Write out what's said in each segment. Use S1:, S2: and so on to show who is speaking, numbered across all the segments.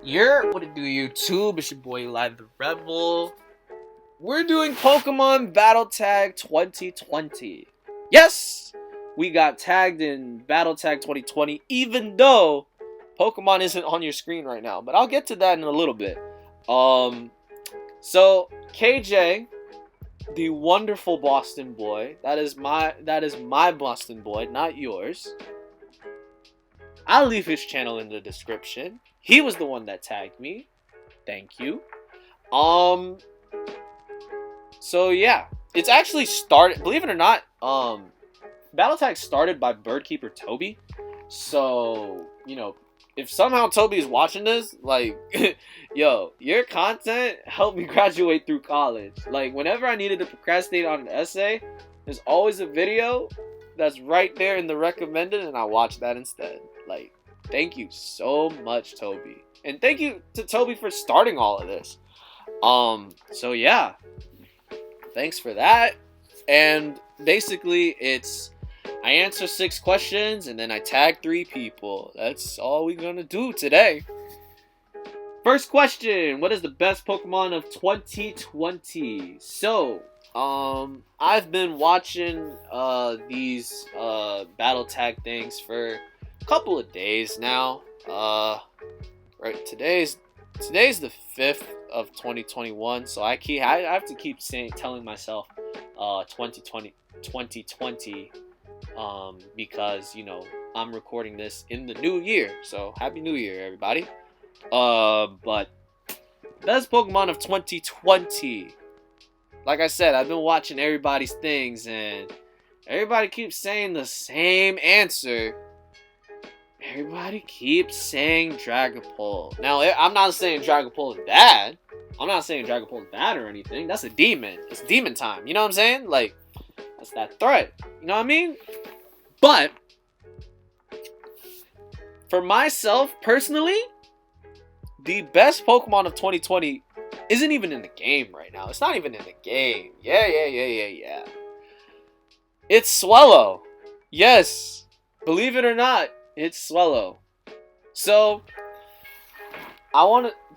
S1: What it do, YouTube? It's your boy Live the Rebel. We're doing Pokemon Battle Tag 2020. Yes, we got tagged in Battle Tag 2020, even though Pokemon isn't on your screen right now. But I'll get to that in a little bit. So KJ, the wonderful Boston boy, that is my Boston boy, not yours. I'll leave his channel in the description. He was the one that tagged me. Thank you. So yeah, it's actually started. Believe it or not, Battle Tag started by Birdkeeper Toby. So if somehow Toby is watching this, like, yo, your content helped me graduate through college. Like, whenever I needed to procrastinate on an essay, there's always a video that's right there in the recommended, and I watch that instead. Like, thank you so much, Toby. And thank you to Toby for starting all of this. So yeah. Thanks for that. And basically, I answer 6 questions and then I tag 3 people. That's all we're gonna do today. First question: what is the best Pokemon of 2020? So, I've been watching these battle tag things for a couple of days now. Right, today's the 5th of 2021, so I have to keep telling myself 2020 because I'm recording this in the new year. So happy new year, everybody. But best Pokemon of 2020. Like I said, I've been watching everybody's things and everybody keeps saying the same answer. Everybody keeps saying Dragapult. Now, I'm not saying Dragapult is bad. I'm not saying Dragapult is bad or anything. That's a demon. It's demon time. You know what I'm saying? Like, that's that threat. You know what I mean? But, for myself, personally, the best Pokemon of 2020 isn't even in the game right now. It's not even in the game. Yeah. It's Swallow. Yes. Believe it or not, it's Swallow. So,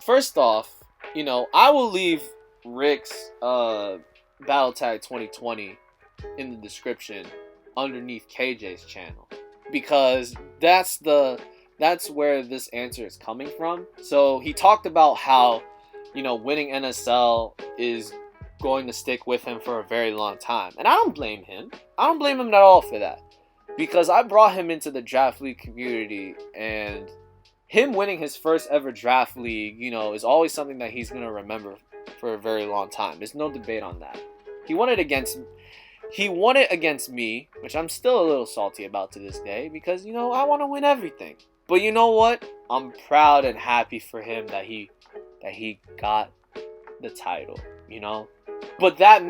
S1: first off, I will leave Rick's Battle Tag 2020 in the description underneath KJ's channel, because that's where this answer is coming from. So he talked about how winning NSL is going to stick with him for a very long time, and I don't blame him. I don't blame him at all for that. Because I brought him into the draft league community, and him winning his first ever draft league, is always something that he's going to remember for a very long time. There's no debate on that. He won it against me, which I'm still a little salty about to this day, because, I want to win everything. But you know what? I'm proud and happy for him that he got the title, But that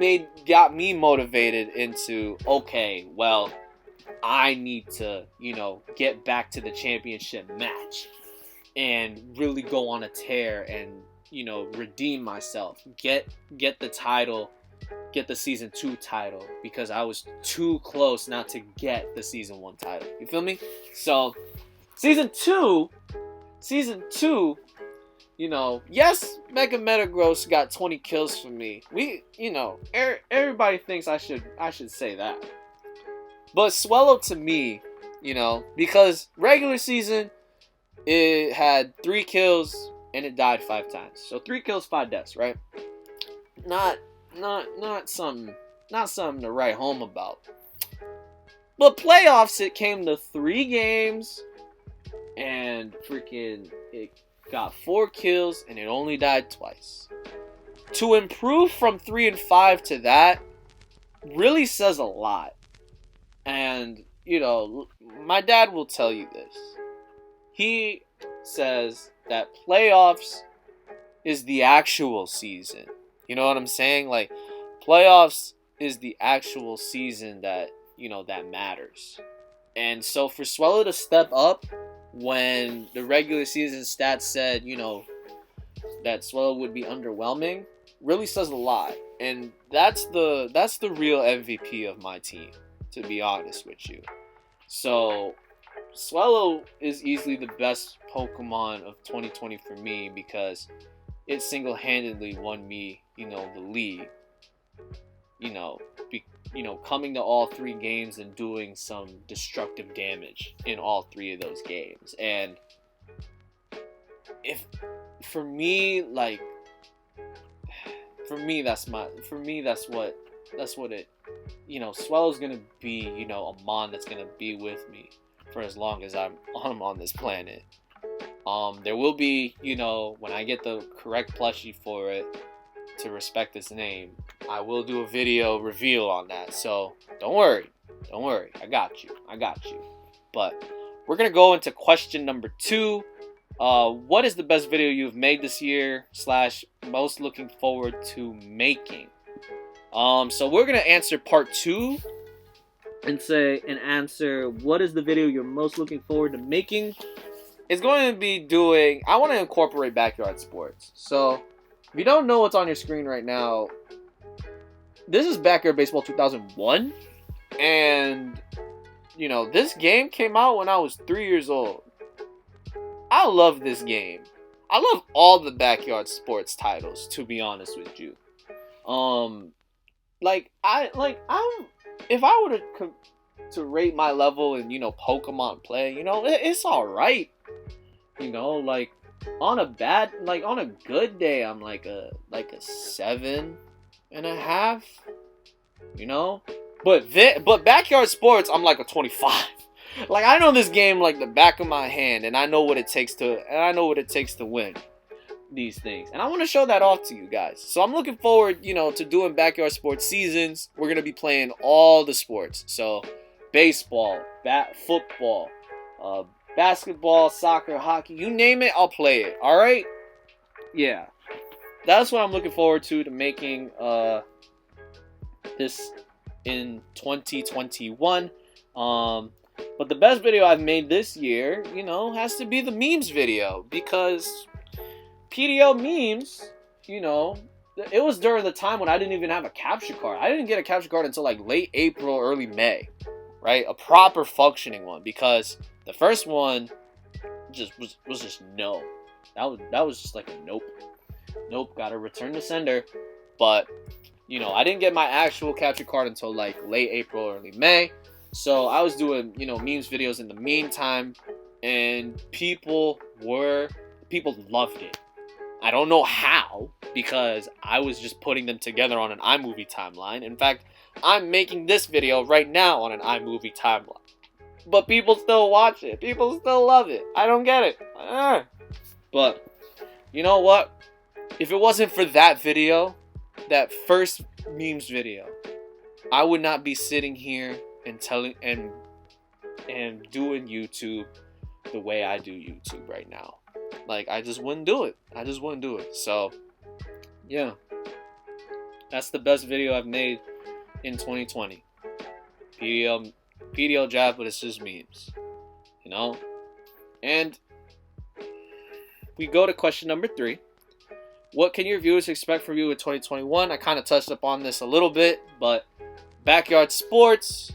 S1: got me motivated into, okay, well, I need to, get back to the championship match and really go on a tear and, redeem myself. Get the title, get the Season 2 title, because I was too close not to get the Season 1 title. You feel me? So, Season 2, yes, Mega Metagross got 20 kills for me. Everybody thinks I should say that. But Swallow to me, because regular season, it had 3 kills and it died 5 times. So 3 kills, 5 deaths, right? Not something to write home about. But playoffs, it came to 3 games and it got 4 kills and it only died twice. To improve from 3 and 5 to that really says a lot. And, my dad will tell you this. He says that playoffs is the actual season. You know what I'm saying? Like, playoffs is the actual season that, that matters. And so for Swallow to step up when the regular season stats said, that Swallow would be underwhelming, really says a lot. And that's the real MVP of my team, to be honest with you. So Swallow is easily the best Pokemon of 2020 for me because it single-handedly won me, the league. You know, coming to all 3 games and doing some destructive damage in all 3 of those games. And if for me, that's what it. Swellow's gonna be, a mon that's gonna be with me for as long as I'm on this planet. There will be, when I get the correct plushie for it to respect its name, I will do a video reveal on that. So don't worry, I got you. But we're gonna go into question number 2. What is the best video you've made this year / most looking forward to making? So we're gonna answer part 2 and answer what is the video you're most looking forward to making. It's going to be I want to incorporate backyard sports. So if you don't know what's on your screen right now, this is Backyard Baseball 2001, and this game came out when I was 3 years old. I love this game. I love all the backyard sports titles, to be honest with you. If I were to rate my level in Pokemon play, it's all right. On a good day, I'm like a 7.5. But backyard sports, I'm like a 25. I know this game like the back of my hand, and I know what it takes to win these things, and I want to show that off to you guys. So I'm looking forward, to doing backyard sports seasons. We're gonna be playing all the sports, so baseball, football, basketball, soccer, hockey, you name it, I'll play it. All right, yeah, that's what I'm looking forward to making this in 2021. But the best video I've made this year, has to be the memes video, because PDL memes, it was during the time when I didn't even have a capture card. I didn't get a capture card until late April, early May, right? A proper functioning one, because the first one was just no. That was just like a nope. Nope, gotta return to sender. But, I didn't get my actual capture card until late April, early May. So I was doing, memes videos in the meantime, and people loved it. I don't know how, because I was just putting them together on an iMovie timeline. In fact, I'm making this video right now on an iMovie timeline. But people still watch it. People still love it. I don't get it. But, you know what? If it wasn't for that video, that first memes video, I would not be sitting here and doing YouTube the way I do YouTube right now. I just wouldn't do it. So, yeah. That's the best video I've made in 2020. PDL Jab, but it's just memes. And we go to question number 3. What can your viewers expect from you in 2021? I kind of touched upon this a little bit, but backyard sports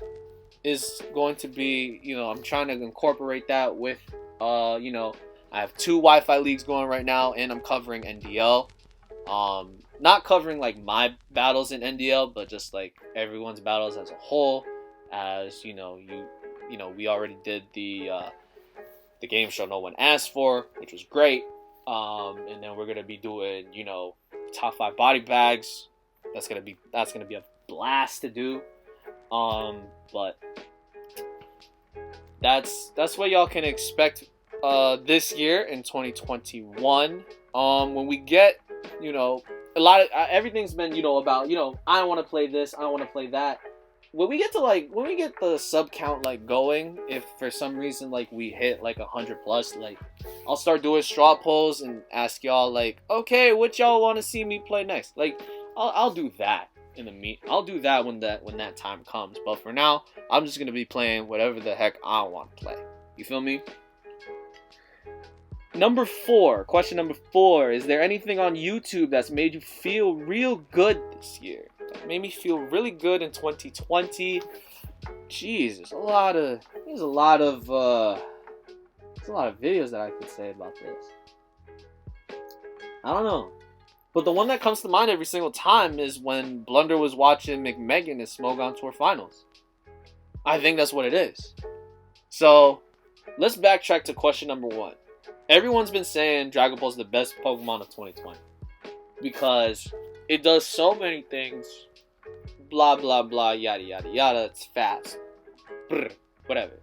S1: is going to be, I'm trying to incorporate that with, I have 2 Wi-Fi leagues going right now, and I'm covering NDL. Not covering my battles in NDL, but just everyone's battles as a whole. As we already did the game show no one asked for, which was great. And then we're gonna be doing, top 5 body bags. That's gonna be a blast to do. But that's what y'all can expect this year in 2021. When we get, a lot of everything's been, about, I don't want to play this, I don't want to play that. When we get the sub count going, if for some reason we hit 100 plus, I'll start doing straw polls and ask y'all okay, what y'all want to see me play next? I'll do that I'll do that when that time comes. But for now, I'm just gonna be playing whatever the heck I want to play. You feel me? Question number 4. Is there anything on YouTube that's made you feel real good this year? That made me feel really good in 2020. Jeez, there's a lot of videos that I could say about this. I don't know. But the one that comes to mind every single time is when Blunder was watching McMegan at Smogon Tour Finals. I think that's what it is. So, let's backtrack to question number 1. Everyone's been saying Dragon Ball is the best Pokemon of 2020. Because it does so many things. Blah, blah, blah, yada, yada, yada. It's fast. Brr, whatever.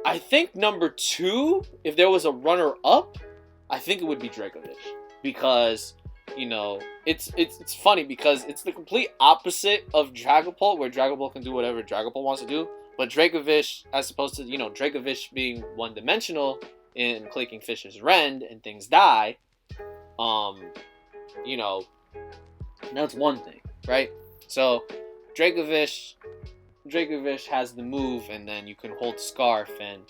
S1: I think number 2, if there was a runner-up, I think it would be Dracovish. Because, you know, it's funny because it's the complete opposite of Dragapult, where Dragapult can do whatever Dragapult wants to do. But Dracovish, as opposed to, you know, Dracovish being one-dimensional in clicking Fish's Rend and things die, you know, that's one thing, right? So, Dracovish has the move, and then you can hold Scarf and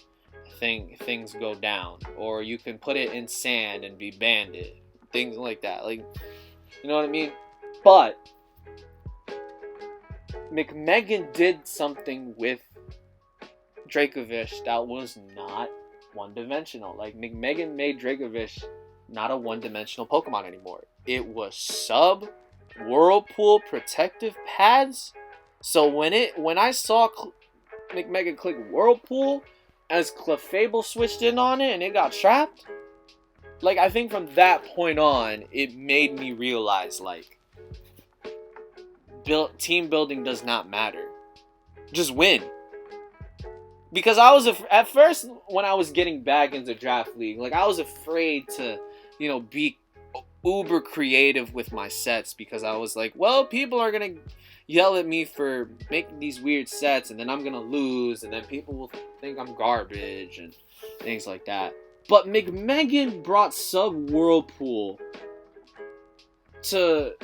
S1: things go down. Or you can put it in sand and be banded. Things like that. Like, you know what I mean? But McMegan did something with Dracovish that was not one-dimensional. Like, McMegan made Dracovish not a one-dimensional Pokemon anymore. It was Whirlpool protective pads. So when I saw McMegan click Whirlpool as Clefable switched in on it and it got trapped, like, I think from that point on, it made me realize, like, team building does not matter. Just win. Because at first, when I was getting back into Draft League, like, I was afraid to, you know, be uber creative with my sets, because I was like, well, people are going to yell at me for making these weird sets, and then I'm going to lose, and then people will think I'm garbage, and things like that. But McMegan brought Whirlpool to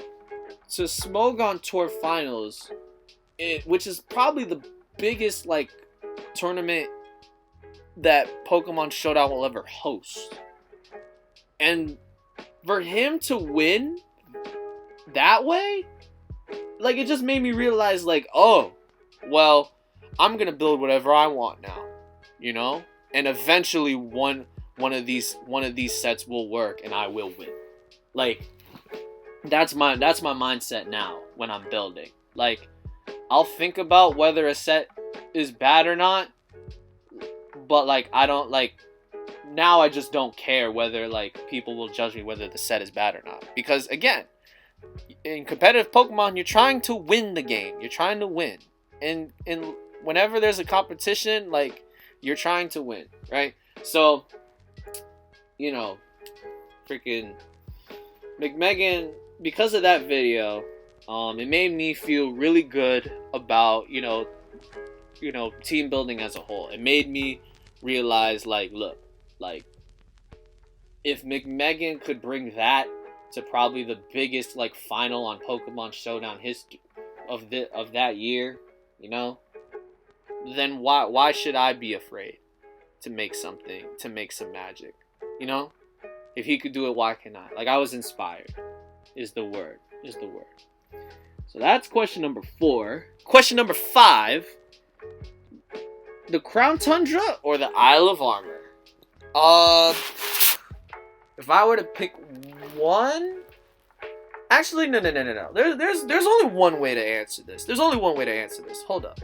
S1: Smogon Tour Finals, which is probably the biggest, like, tournament that Pokemon Showdown will ever host. And for him to win that way, like, it just made me realize, like, oh, well, I'm gonna build whatever I want now, you know? And eventually one of these sets will work and I will win. Like, that's my mindset now when I'm building. Like, I'll think about whether a set is bad or not, but, like, I don't, like, now I just don't care whether, like, people will judge me whether the set is bad or not. Because, again, in competitive Pokemon, you're trying to win the game. You're trying to win. And whenever there's a competition, like, you're trying to win, right? So, you know, freaking McMegan, because of that video, it made me feel really good about, you know, team building as a whole. It made me realize, like, look, like, if McMegan could bring that to probably the biggest, like, final on Pokemon Showdown history of that year, you know, then why should I be afraid to make some magic, you know? If he could do it, why can't I? Like, I was inspired, is the word. So that's question number 4. Question number 5, the Crown Tundra or the Isle of Armor? If I were to pick one, actually, no. There's only one way to answer this. Hold up.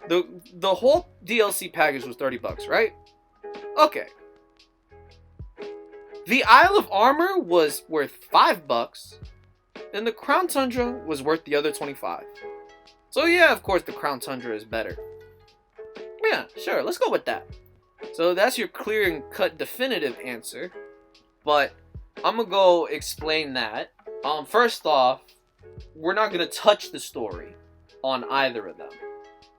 S1: The whole DLC package was $30, right? Okay. The Isle of Armor was worth $5, and the Crown Tundra was worth the other $25. So yeah, of course the Crown Tundra is better. Yeah, sure, let's go with that. So that's your clear and cut definitive answer. But I'm gonna go explain that. First off, we're not gonna touch the story on either of them.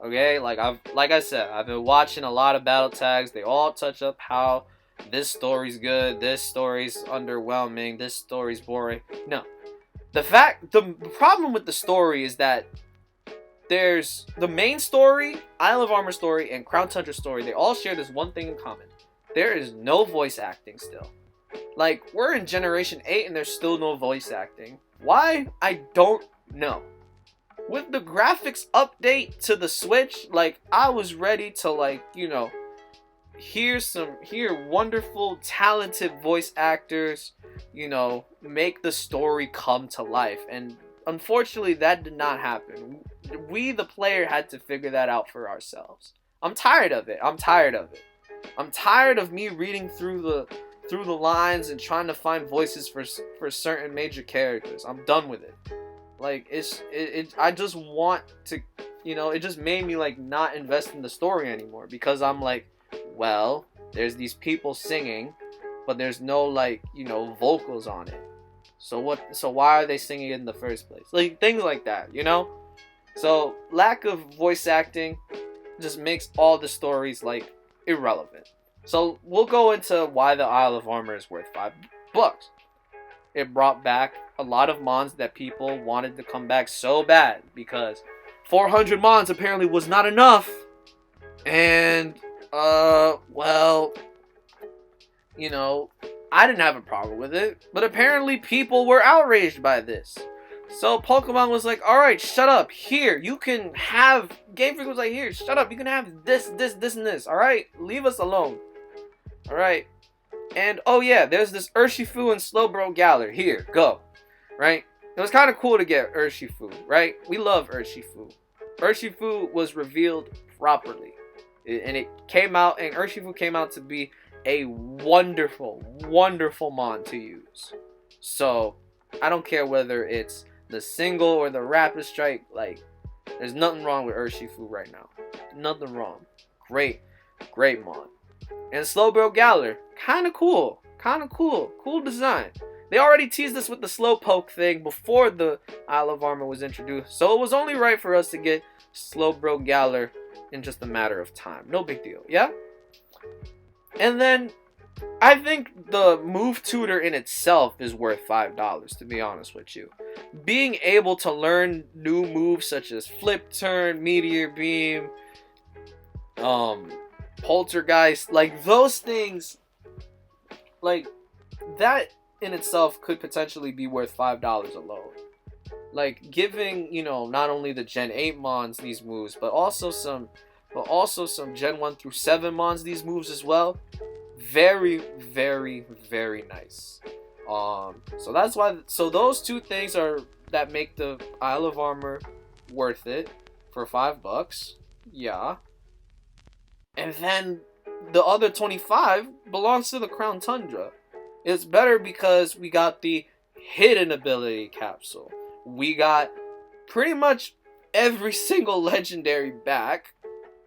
S1: Okay, like I said, I've been watching a lot of battle tags. They all touch up how this story's good, this story's underwhelming, this story's boring. No. The problem with the story is that there's the main story, Isle of Armor story, and Crown Tundra story. They all share this one thing in common. There is no voice acting still. Like, we're in Generation 8 and there's still no voice acting. Why? I don't know. with the graphics update to the Switch, like, I was ready to, like, you know, hear wonderful, talented voice actors, you know, make the story come to life. And unfortunately, that did not happen. We, the player, had to figure that out for ourselves. I'm tired of it. I'm tired of me reading through the lines and trying to find voices for certain major characters. I'm done with it. Like, I just want to, you know, it just made me, like, not invest in the story anymore, because I'm like, well, there's these people singing, but there's no, like, you know, vocals on it. So why are they singing it in the first place? Like, things like that, you know? So, lack of voice acting just makes all the stories, like, irrelevant. So, we'll go into why the Isle of Armor is worth $5. It brought back a lot of mons that people wanted to come back so bad, because 400 mons apparently was not enough. And, well, you know, I didn't have a problem with it, but apparently people were outraged by this. So Pokemon was like, alright, shut up. Here, you can have... Game Freak was like, here, shut up. You can have this, and this. Alright? Leave us alone. Alright? And, oh yeah, there's this Urshifu and Slowbro Galar. Here, go. Right? It was kind of cool to get Urshifu, right? We love Urshifu. Urshifu was revealed properly. And it came out, and Urshifu came out to be a wonderful, wonderful mon to use. So, I don't care whether it's the single or the rapid strike, like, there's nothing wrong with Urshifu right now. Nothing wrong. Great mon. And Slowbro Galar, kind of cool. Cool design. They already teased us with the Slowpoke thing before the Isle of Armor was introduced, so it was only right for us to get Slowbro Galar in just a matter of time. No big deal, yeah? And then, I think the move tutor in itself is worth $5, to be honest with you. Being able to learn new moves such as Flip Turn, Meteor Beam, Poltergeist, like, those things, like, that in itself could potentially be worth $5 alone. Like, giving, you know, not only the Gen 8 mons these moves, but also some Gen 1 through 7 mons these moves as well. Very, very, very nice. So that's why, so those two things are that make the Isle of Armor worth it for $5. Yeah. And then the other 25 belongs to the Crown Tundra. It's better because we got the hidden ability capsule. We got pretty much every single legendary back.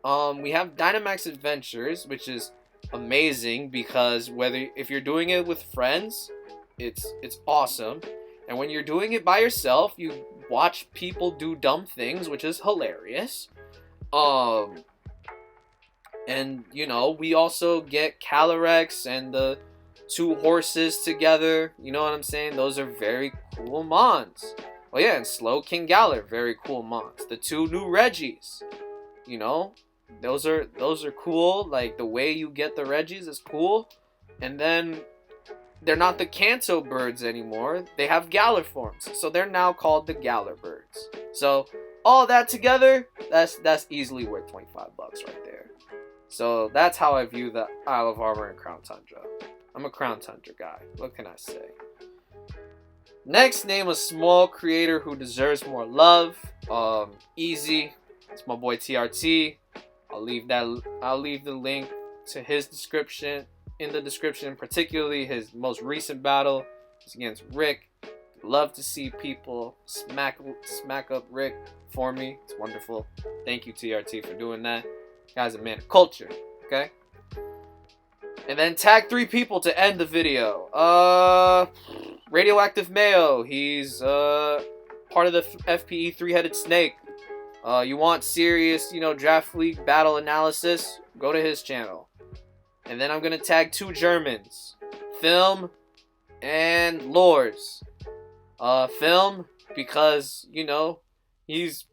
S1: We have Dynamax Adventures, which is amazing because if you're doing it with friends, it's awesome. And when you're doing it by yourself, you watch people do dumb things, which is hilarious. And you know, we also get Calyrex and the two horses together. You know what I'm saying? Those are very cool mons. Oh yeah, and Slowking Galar, very cool mons. The two new Reggies, you know, those are cool. Like, the way you get the Reggies is cool. And then they're not the Kanto birds anymore. They have Galar forms, so they're now called the Galar birds. So all that together, that's easily worth $25 right there. So that's how I view the Isle of Armor and Crown Tundra. I'm a Crown Tundra guy. What can I say? Next, name a small creator who deserves more love. Easy. It's my boy TRT. I'll leave the link to his description in the description, particularly his most recent battle. It's against Rick. Love to see people smack up Rick for me. It's wonderful. Thank you, TRT, for doing that. Guy's a man of culture. Okay. And then tag 3 people to end the video. Radioactive Mayo. He's part of the FPE 3-headed snake. You want serious, you know, draft league battle analysis? Go to his channel. And then I'm gonna tag 2 Germans, Film and Lors. Film because, you know, his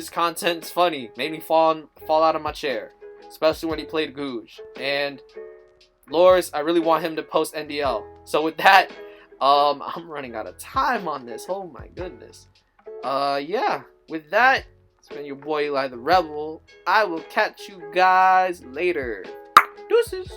S1: content's funny. Made me fall out of my chair, especially when he played Googe. And Lors, I really want him to post NDL. So with that, I'm running out of time on this. Oh my goodness. Yeah. with that, it's been your boy Eli the Rebel. I will catch you guys later. Deuces.